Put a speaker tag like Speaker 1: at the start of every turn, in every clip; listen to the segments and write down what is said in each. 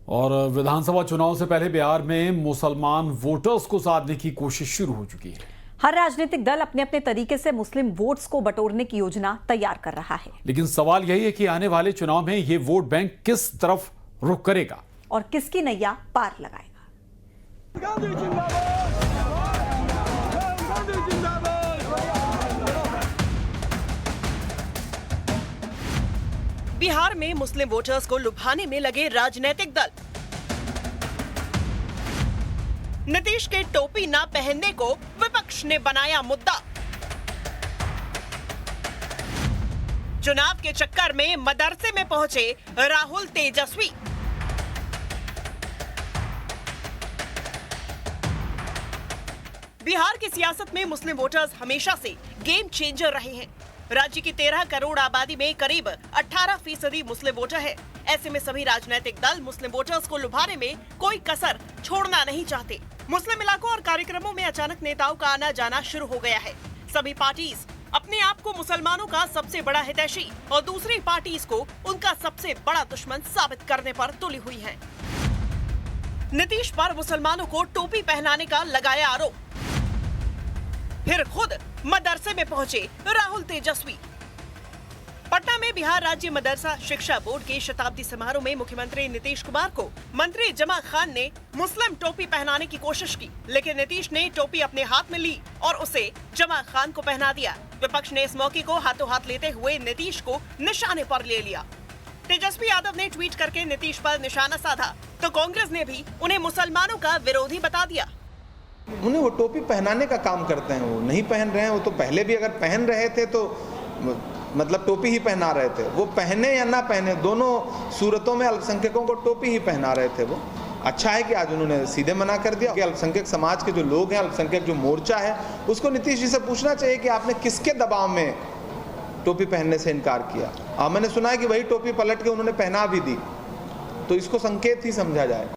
Speaker 1: और विधानसभा चुनाव से पहले बिहार में मुसलमान वोटर्स को साधने की कोशिश शुरू हो चुकी है।
Speaker 2: हर राजनीतिक दल अपने अपने तरीके से मुस्लिम वोट्स को बटोरने की योजना तैयार कर रहा है।
Speaker 1: लेकिन सवाल यही है कि आने वाले चुनाव में ये वोट बैंक किस तरफ रुख करेगा
Speaker 2: और किसकी नैया पार लगाएगा।
Speaker 3: बिहार में मुस्लिम वोटर्स को लुभाने में लगे राजनीतिक दल। नीतीश के टोपी ना पहनने को विपक्ष ने बनाया मुद्दा। चुनाव के चक्कर में मदरसे में पहुंचे राहुल तेजस्वी। बिहार की सियासत में मुस्लिम वोटर्स हमेशा से गेम चेंजर रहे हैं। राज्य की 13 करोड़ आबादी में करीब 18% मुस्लिम वोटर है। ऐसे में सभी राजनीतिक दल मुस्लिम वोटर्स को लुभाने में कोई कसर छोड़ना नहीं चाहते। मुस्लिम इलाकों और कार्यक्रमों में अचानक नेताओं का आना जाना शुरू हो गया है। सभी पार्टीज अपने आप को मुसलमानों का सबसे बड़ा हितैषी और दूसरी पार्टीज को उनका सबसे बड़ा दुश्मन साबित करने पर तुली हुई है। नीतीश पर मुसलमानों को टोपी पहनाने का लगाया आरोप। फिर खुद मदरसे में पहुंचे राहुल तेजस्वी। पटना में बिहार राज्य मदरसा शिक्षा बोर्ड के शताब्दी समारोह में मुख्यमंत्री नीतीश कुमार को मंत्री जमा खान ने मुस्लिम टोपी पहनाने की कोशिश की, लेकिन नीतीश ने टोपी अपने हाथ में ली और उसे जमा खान को पहना दिया। विपक्ष ने इस मौके को हाथों हाथ लेते हुए नीतीश को निशाने पर ले लिया। तेजस्वी यादव ने ट्वीट करके नीतीश पर निशाना साधा तो कांग्रेस ने भी उन्हें मुसलमानों का विरोधी बता दिया।
Speaker 4: उन्हें वो टोपी पहनाने का काम करते हैं, वो नहीं पहन रहे हैं। वो तो पहले भी अगर पहन रहे थे तो मतलब टोपी ही पहना रहे थे। वो पहने या ना पहने, दोनों सूरतों में अल्पसंख्यकों को टोपी ही पहना रहे थे। वो अच्छा है कि आज उन्होंने सीधे मना कर दिया कि अल्पसंख्यक समाज के जो लोग हैं, अल्पसंख्यक जो मोर्चा है, उसको नीतीश जी से पूछना चाहिए कि आपने किसके दबाव में टोपी पहनने से इनकार किया। मैंने सुना है कि वही टोपी पलट के उन्होंने पहना भी दी, तो इसको संकेत ही समझा जाए।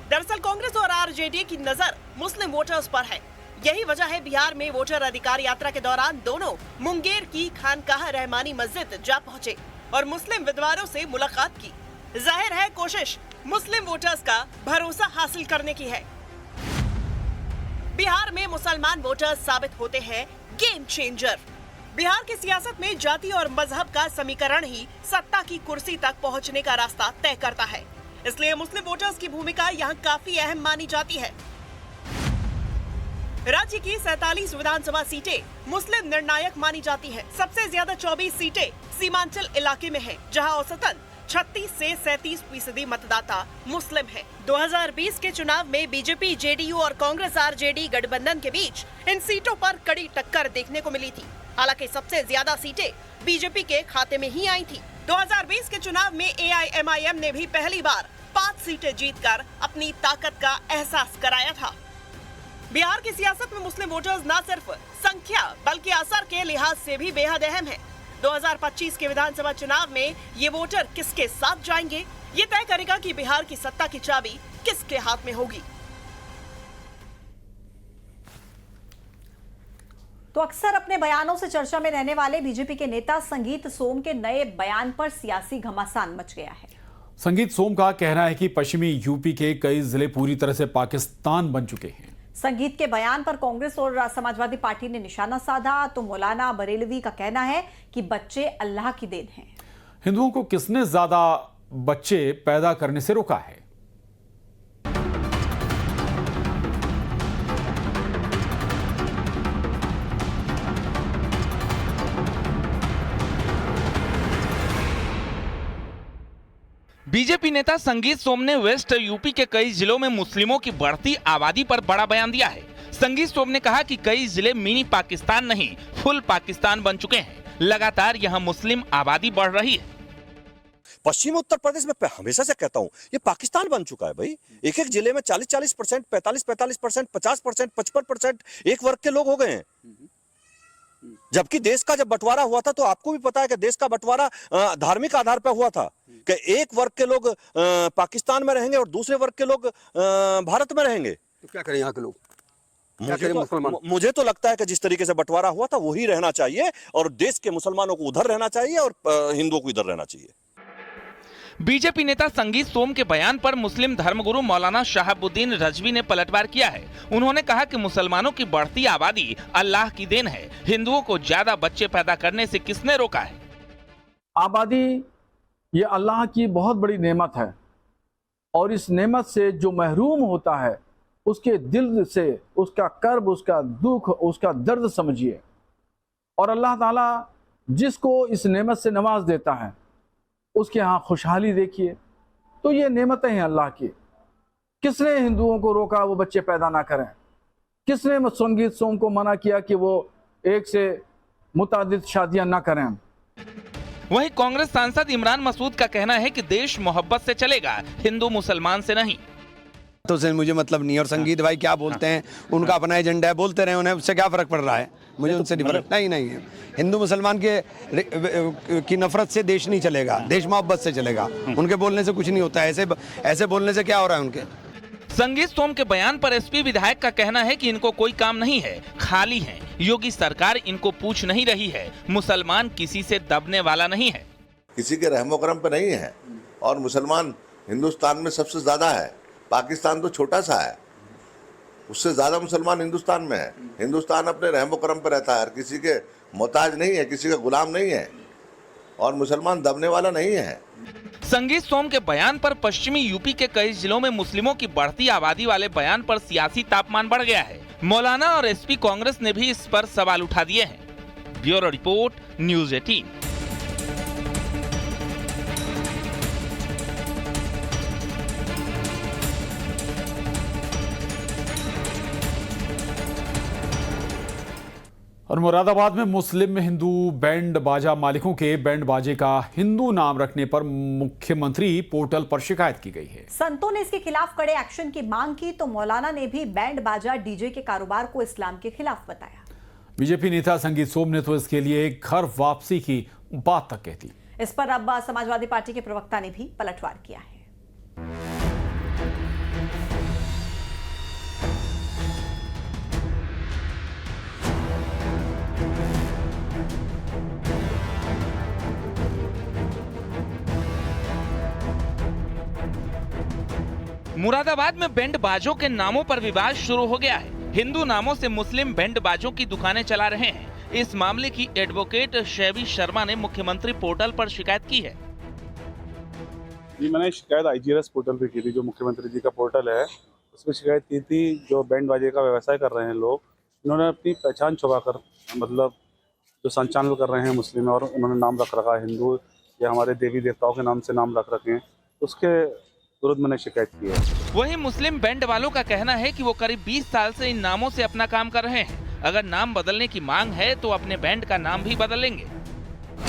Speaker 3: दरअसल कांग्रेस और आरजेडी की नजर मुस्लिम वोटर्स पर है। यही वजह है बिहार में वोटर अधिकार यात्रा के दौरान दोनों मुंगेर की खानकाह रहमानी मस्जिद जा पहुंचे और मुस्लिम विद्वानों से मुलाकात की। जाहिर है कोशिश मुस्लिम वोटर्स का भरोसा हासिल करने की है। बिहार में मुसलमान वोटर्स साबित होते हैं गेम चेंजर। बिहार की सियासत में जाति और मजहब का समीकरण ही सत्ता की कुर्सी तक पहुंचने का रास्ता तय करता है। इसलिए मुस्लिम वोटर्स की भूमिका यहाँ काफी अहम मानी जाती है। राज्य की 47 विधानसभा सीटें मुस्लिम निर्णायक मानी जाती हैं। सबसे ज्यादा 24 सीटें सीमांचल इलाके में हैं, जहां औसतन 36 से 37% मतदाता मुस्लिम हैं। 2020 के चुनाव में बीजेपी, जेडीयू और कांग्रेस आरजेडी गठबंधन के बीच इन सीटों पर कड़ी टक्कर देखने को मिली थी। हालांकि सबसे ज्यादा सीटें बीजेपी के खाते में ही आई थी। 2020 के चुनाव में एआईएमआईएम ने भी पहली बार 5 सीटें जीतकर अपनी ताकत का एहसास कराया था। बिहार की सियासत में मुस्लिम वोटर्स न सिर्फ संख्या बल्कि असर के लिहाज से भी बेहद अहम है। 2025 के विधानसभा चुनाव में ये वोटर किसके साथ जाएंगे, ये तय करेगा कि बिहार की सत्ता की चाबी किसके हाथ में होगी।
Speaker 2: तो अक्सर अपने बयानों से चर्चा में रहने वाले बीजेपी के नेता संगीत सोम के नए बयान पर सियासी घमासान मच गया है।
Speaker 1: संगीत सोम का कहना है कि पश्चिमी यूपी के कई जिले पूरी तरह से पाकिस्तान बन चुके हैं।
Speaker 2: संगीत के बयान पर कांग्रेस और समाजवादी पार्टी ने निशाना साधा तो मौलाना बरेलवी का कहना है कि बच्चे अल्लाह की देन हैं।
Speaker 1: हिंदुओं को किसने ज्यादा बच्चे पैदा करने से रोका है?
Speaker 5: बीजेपी नेता संगीत सोम ने वेस्ट यूपी के कई जिलों में मुस्लिमों की बढ़ती आबादी पर बड़ा बयान दिया है। संगीत सोम ने कहा कि कई जिले मिनी पाकिस्तान नहीं, फुल पाकिस्तान बन चुके हैं। लगातार यहां मुस्लिम आबादी बढ़ रही है।
Speaker 6: पश्चिम उत्तर प्रदेश में हमेशा से कहता हूं, ये पाकिस्तान बन चुका है भाई। एक एक जिले में 40-40%, 45-45%, 50%, 55% एक वर्ग के लोग हो गए हैं। जबकि देश का जब बंटवारा हुआ था तो आपको भी पता है कि देश का बंटवारा धार्मिक आधार पर हुआ था कि एक वर्ग के लोग पाकिस्तान में रहेंगे और दूसरे वर्ग के लोग भारत में रहेंगे।
Speaker 7: तो क्या करें यहाँ के लोग?
Speaker 6: मुझे तो लगता है कि जिस तरीके से बंटवारा हुआ था वही रहना चाहिए और देश के मुसलमानों को उधर रहना चाहिए और हिंदुओं को इधर रहना चाहिए।
Speaker 5: बीजेपी नेता संगीत सोम के बयान पर मुस्लिम धर्मगुरु मौलाना शहाबुद्दीन रजवी ने पलटवार किया है। उन्होंने कहा कि मुसलमानों की बढ़ती आबादी अल्लाह की देन है। हिंदुओं को ज्यादा बच्चे पैदा करने से किसने रोका है?
Speaker 7: आबादी ये अल्लाह की बहुत बड़ी नेमत है और इस नेमत से जो महरूम होता है उसके दिल से उसका कर्ब, उसका दुख, उसका दर्द समझिए। और अल्लाह ताला जिसको इस नेमत से नवाज देता है उसके यहाँ खुशहाली देखिए। तो ये नेमतें हैं अल्लाह की। किसने हिंदुओं को रोका वो बच्चे पैदा ना करें? किसने संगीत सोम को मना किया कि वो एक से मुतादिद शादियां ना करें?
Speaker 5: वहीं कांग्रेस सांसद इमरान मसूद का कहना है कि देश मोहब्बत से चलेगा, हिंदू मुसलमान से नहीं।
Speaker 8: तो से मुझे मतलब नहीं। और संगीत भाई क्या बोलते हैं, उनका अपना एजेंडा है, बोलते रहे, उन्हें उससे क्या फर्क पड़ रहा है? मुझे उनसे नहीं फर्क। नहीं, हिंदू मुसलमान के की नफरत से देश नहीं चलेगा, देश मोहब्बत से चलेगा। उनके बोलने से कुछ नहीं होता है। ऐसे बोलने से क्या हो रहा है उनके?
Speaker 5: संगीत सोम के बयान पर एसपी विधायक का कहना है कि इनको कोई काम नहीं है, खाली हैं। योगी सरकार इनको पूछ नहीं रही है। मुसलमान किसी से दबने वाला नहीं है,
Speaker 9: किसी के रहमो करम पे नहीं है। और मुसलमान हिंदुस्तान में सबसे ज्यादा है। पाकिस्तान तो छोटा सा है, उससे ज्यादा मुसलमान हिंदुस्तान में है। हिंदुस्तान अपने रहमो करम पे रहता है, किसी के मोहताज नहीं है, किसी का गुलाम नहीं है। और मुसलमान दबने वाला नहीं है।
Speaker 5: संगीत सोम के बयान पर पश्चिमी यूपी के कई जिलों में मुस्लिमों की बढ़ती आबादी वाले बयान पर सियासी तापमान बढ़ गया है। मौलाना और एसपी कांग्रेस ने भी इस पर सवाल उठा दिए हैं। Bureau report, news 18।
Speaker 1: और मुरादाबाद में मुस्लिम हिंदू बैंड बाजा मालिकों के बैंड बाजे का हिंदू नाम रखने पर मुख्यमंत्री पोर्टल पर शिकायत की गई है।
Speaker 2: संतों ने इसके खिलाफ कड़े एक्शन की मांग की तो मौलाना ने भी बैंड बाजा डीजे के कारोबार को इस्लाम के खिलाफ बताया।
Speaker 1: बीजेपी नेता संगीत सोम ने तो इसके लिए घर वापसी की बात तक कह दी।
Speaker 2: इस पर अब समाजवादी पार्टी के प्रवक्ता ने भी पलटवार किया है।
Speaker 5: मुरादाबाद में बैंड बाजों के नामों पर विवाद शुरू हो गया है। हिंदू नामों से मुस्लिम बैंड बाजों की दुकानें चला रहे हैं। इस मामले की एडवोकेट शैवी शर्मा ने मुख्यमंत्री पोर्टल पर शिकायत की है।
Speaker 10: जी, मैंने शिकायत IGRS पोर्टल पे की थी, जो मुख्यमंत्री जी का पोर्टल है, उसमें शिकायत की थी। जो बैंड बाजे का व्यवसाय कर रहे हैं लोग, इन्होंने अपनी पहचान छुपाकर मतलब जो संचालन कर रहे हैं मुस्लिम, और उन्होंने नाम रख रखा है हिंदू या हमारे देवी देवताओं के नाम से नाम रख रखे हैं, उसके विरुद्ध मैंने शिकायत की है।
Speaker 5: वहीं मुस्लिम बैंड वालों का कहना है कि वो करीब 20 साल से इन नामों से अपना काम कर रहे हैं। अगर नाम बदलने की मांग है तो अपने बैंड का नाम भी बदलेंगे।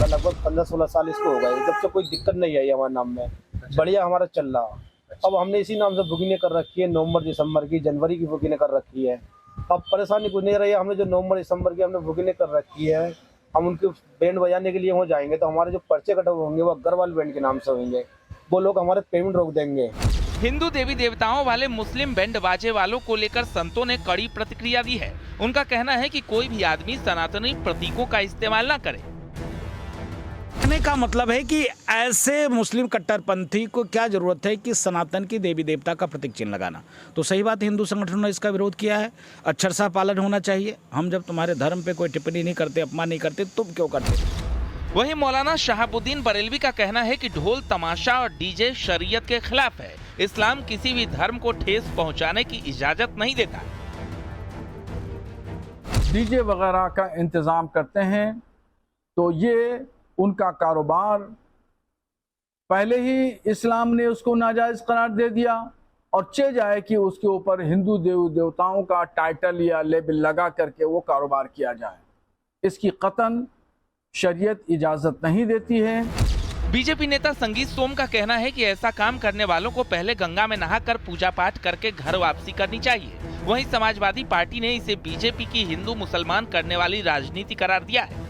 Speaker 11: लगभग 15-16 साल इसको हो गए, जब से कोई दिक्कत नहीं आई हमारे नाम में। बढ़िया हमारा चल रहा। अब हमने इसी नाम से बुकिंग कर रखी है, नवंबर दिसंबर की, जनवरी की बुकिंग कर रखी है। अब परेशानी कुछ नहीं रही है। हमने जो नवंबर दिसंबर की हमने बुकिंग कर रखी है, हम उनके बैंड बजाने के लिए वहाँ जाएंगे तो हमारे जो पर्चे कटे होंगे वो अग्रवाल बैंड के नाम से होंगे। वो लोग हमारे पेमेंट रोक देंगे।
Speaker 5: हिंदू देवी देवताओं वाले मुस्लिम बैंड बाजे वालों को लेकर संतों ने कड़ी प्रतिक्रिया दी है। उनका कहना है कि कोई भी आदमी सनातनी प्रतीकों का इस्तेमाल न करे।
Speaker 12: कहने का मतलब है कि ऐसे मुस्लिम कट्टरपंथी को क्या जरूरत है कि सनातन की देवी देवता का प्रतीक चिन्ह लगाना। तो सही बात, हिंदू संगठनों ने इसका विरोध किया है। अक्षरशः पालन होना चाहिए। हम जब तुम्हारे धर्म पे कोई टिप्पणी नहीं करते, अपमान नहीं करते, तुम क्यों करते?
Speaker 5: वहीं मौलाना शहाबुद्दीन बरेलवी का कहना है कि ढोल तमाशा और डीजे शरीयत के खिलाफ है। इस्लाम किसी भी धर्म को ठेस पहुंचाने की इजाजत नहीं देता।
Speaker 7: डीजे वगैरह का इंतजाम करते हैं तो ये उनका कारोबार, पहले ही इस्लाम ने उसको नाजायज करार दे दिया और चे जाए कि उसके ऊपर हिंदू देवताओं का टाइटल या लेबल लगा करके वो कारोबार किया जाए। इसकी कतन शरीयत इजाजत नहीं देती है।
Speaker 5: बीजेपी नेता संगीत सोम का कहना है कि ऐसा काम करने वालों को पहले गंगा में नहाकर पूजा पाठ करके घर वापसी करनी चाहिए। वहीं समाजवादी पार्टी ने इसे बीजेपी की हिंदू मुसलमान करने वाली राजनीति करार दिया है।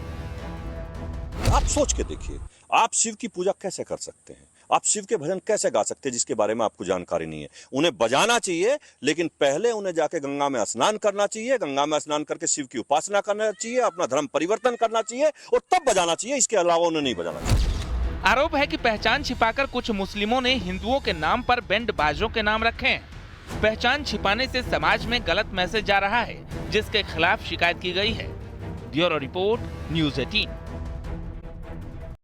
Speaker 6: आप सोच के देखिए, आप शिव की पूजा कैसे कर सकते हैं? आप शिव के भजन कैसे गा सकते हैं जिसके बारे में आपको जानकारी नहीं है? उन्हें बजाना चाहिए, लेकिन पहले उन्हें जाके गंगा में स्नान करना चाहिए। गंगा में स्नान करके शिव की उपासना करना चाहिए, अपना धर्म परिवर्तन करना चाहिए और तब बजाना चाहिए। इसके अलावा उन्हें नहीं बजाना चाहिए।
Speaker 5: आरोप है कि पहचान छिपाकर कुछ मुस्लिमों ने हिंदुओं के नाम पर बैंड बाजों के नाम रखे हैं। पहचान छिपाने से समाज में गलत मैसेज जा रहा है, जिसके खिलाफ शिकायत की गई है। Bureau report, news 18।